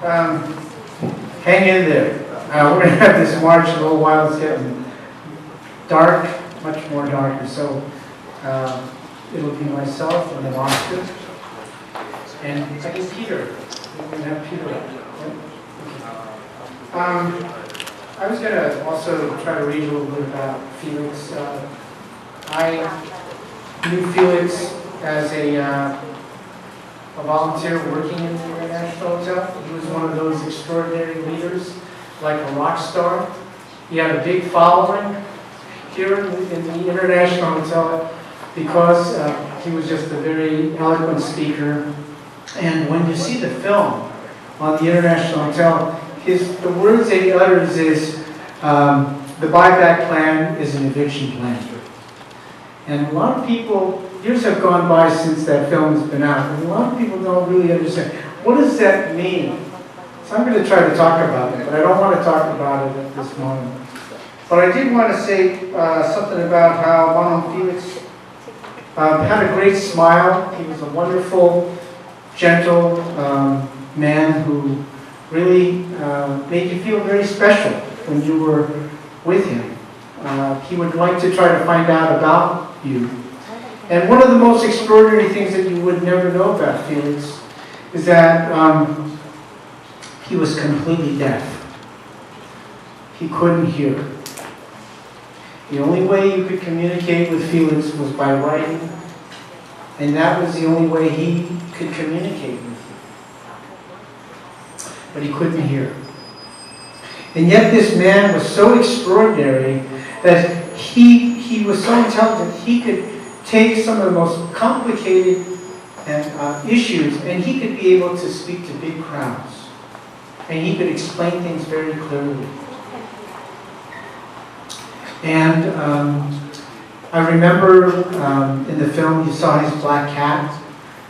Hang in there. We're going to have this march in a little while. It's getting dark, much more darker. So it'll be myself and then Oscar. And I guess Peter. We're going to have Peter up. I was going to also try to read a little bit about Felix. I knew Felix as a volunteer working in the International Hotel. He was one of those extraordinary leaders, like a rock star. He had a big following here in the International Hotel because he was just a very eloquent speaker. And when you see the film on the International Hotel, the words that he utters is, the buyback plan is an eviction plan. And a lot of people, years have gone by since that film has been out, and a lot of people don't really understand, what does that mean? So I'm going to try to talk about it, but I don't want to talk about it at this moment. But I did want to say something about how Manon Felix had a great smile. He was a wonderful, gentle man who really made you feel very special when you were with him. He would like to try to find out about you. And one of the most extraordinary things that you would never know about Felix is that he was completely deaf. He couldn't hear. The only way you could communicate with Felix was by writing, and that was the only way he could communicate with you. But he couldn't hear. And yet this man was so extraordinary that he was so intelligent, he could take some of the most complicated issues and he could be able to speak to big crowds. And he could explain things very clearly. And I remember in the film you saw his black cat.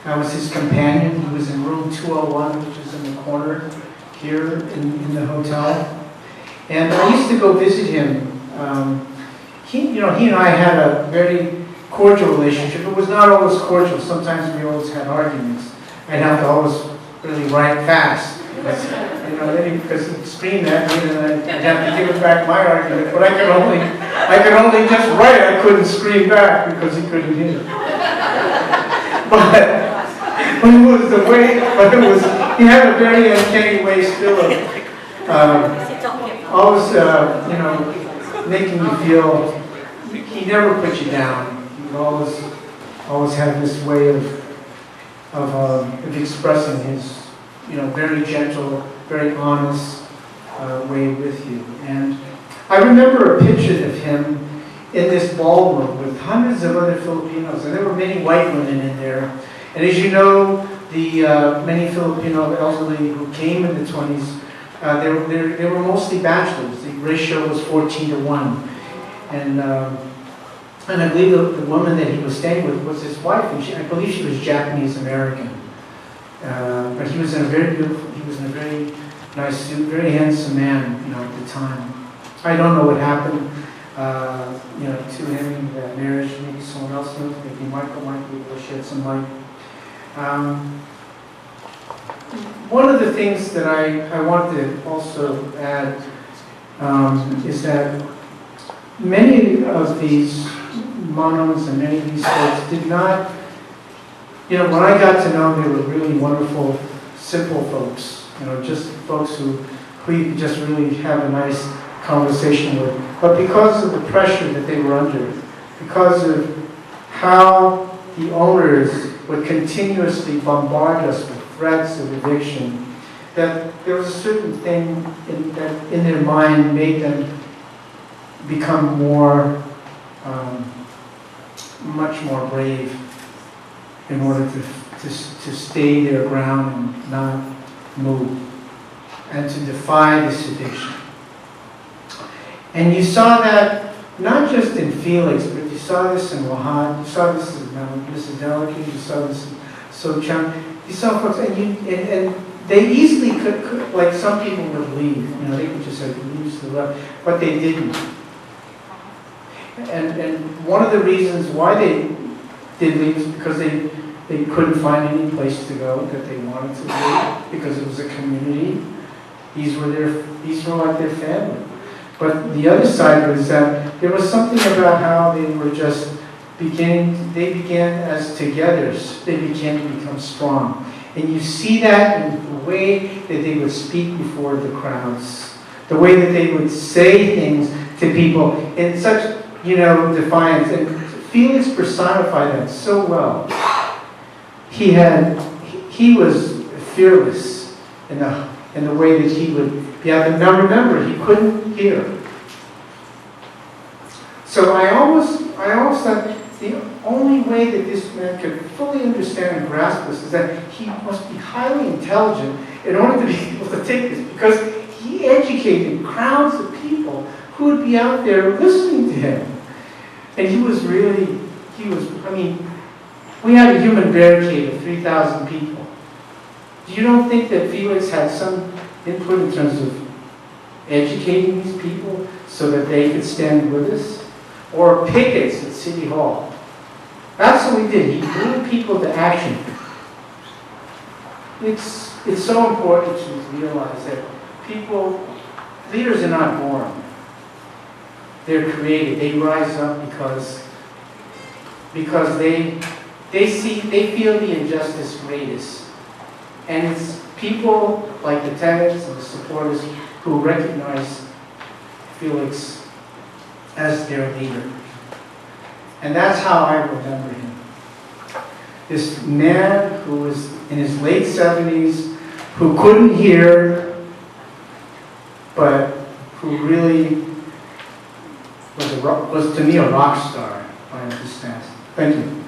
That was his companion. He was in room 201, which is in the corner here in the hotel. And I used to go visit him. He and I had a very cordial relationship. It was not always cordial. Sometimes we always had arguments. I'd have to always really write fast. Because he'd scream at me and I'd have to give back my argument. But I could only just write. I couldn't scream back because he couldn't hear. But it was the way, he had a very uncanny way still of always, making you feel, he never put you down. He always had this way of expressing his, very gentle, very honest way with you. And I remember a picture of him in this ballroom with hundreds of other Filipinos, and there were many white women in there. And as you know, the many Filipino elderly who came in the 20s, they were mostly bachelors. The ratio was 14-1. And I believe the woman that he was staying with was his wife, and I believe she was Japanese American. But he was in a very nice suit, very handsome man, at the time. I don't know what happened, to him in that marriage. Maybe someone else knows. Maybe Michael might be able to shed some light. One of the things that I want to also add is that many of these Manons and many of these folks did not, when I got to know them, they were really wonderful, simple folks, just folks who you could just really have a nice conversation with. But because of the pressure that they were under, because of how the owners would continuously bombard us with threats of eviction, that there was a certain thing that in their mind made them become much more brave in order to stay their ground and not move, and to defy this eviction. And you saw that not just in Felix, but you saw this in Wahan, you saw this in Mrs. Delicate, you saw this in Sochang. You saw folks, and they easily could, like some people would leave, they could just have leave to the left, but they didn't. And one of the reasons why they did leave is because they couldn't find any place to go that they wanted to leave. because it was a community. These were like their family. But the other side was that there was something about how they were just they began as togethers. They began to become strong. And you see that in the way that they would speak before the crowds, the way that they would say things to people in such, defiance. And Felix personified that so well. He was fearless in the way that he would be out there. Now remember, he couldn't hear. So I almost thought the only way that this man could fully understand and grasp this is that he must be highly intelligent in order to be able to take this, because he educated crowds of people who would be out there listening to him. And we had a human barricade of 3,000 people. You don't think that Felix had some input in terms of educating these people so that they could stand with us? Or pickets at City Hall. That's what we did. He drew people to action. It's so important to realize that leaders are not born. They're created. They rise up because they feel the injustice greatest. And it's people like the tenants and the supporters who recognize Felix as their leader. And that's how I remember him. This man who was in his late 70s, who couldn't hear, but who really was to me a rock star, I understand. Thank you.